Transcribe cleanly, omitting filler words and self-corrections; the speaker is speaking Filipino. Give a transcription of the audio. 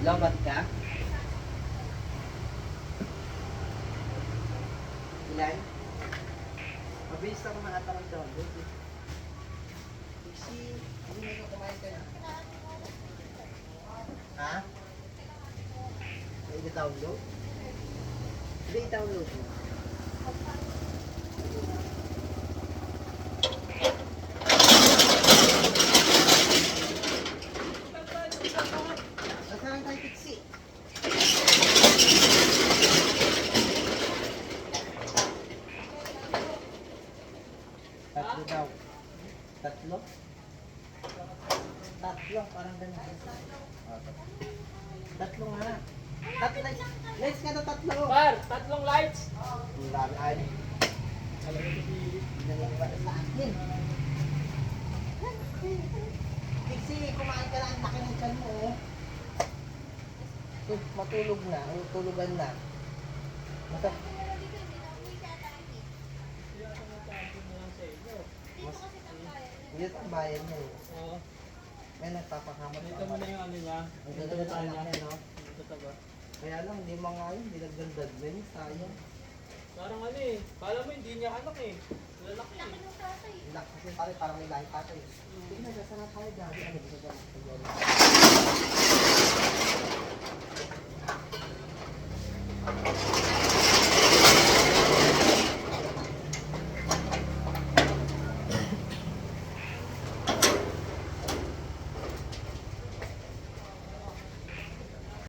Lobat ka? Ilan? Mabilis ako makatawan doon. Pixie, hindi mo kumain ka na. Ha? May i-download? Hindi i-download mo. Nasaan tayo, Pixie? Tatlo daw. Tatlo? Tatlo, parang ganun. Tatlo nga. Tatlo. Lights ka na tatlo. Par, tatlong lights. Ang dami ay. Naniniwala sa akin. Pixie, kumain ka na. Ang laki ng tiyan mo. Oh. Matulog na. O tulugan na. Mas, hindi ito ang bayan niya eh. Oo. May nagpapakamot. Dito mo na yung ano niya. Ang ganda ng anak niya, no? Dito ba? Kaya lang, hindi mga ngayon, hindi nagdagdag na yun, sayang. Parang ano eh. Kala mo hindi niya anak eh. Lalaki eh. Ilak kasi pare, parang may lahi tatay. Hindi na, saan na tayo dahil ano, gusto ko na.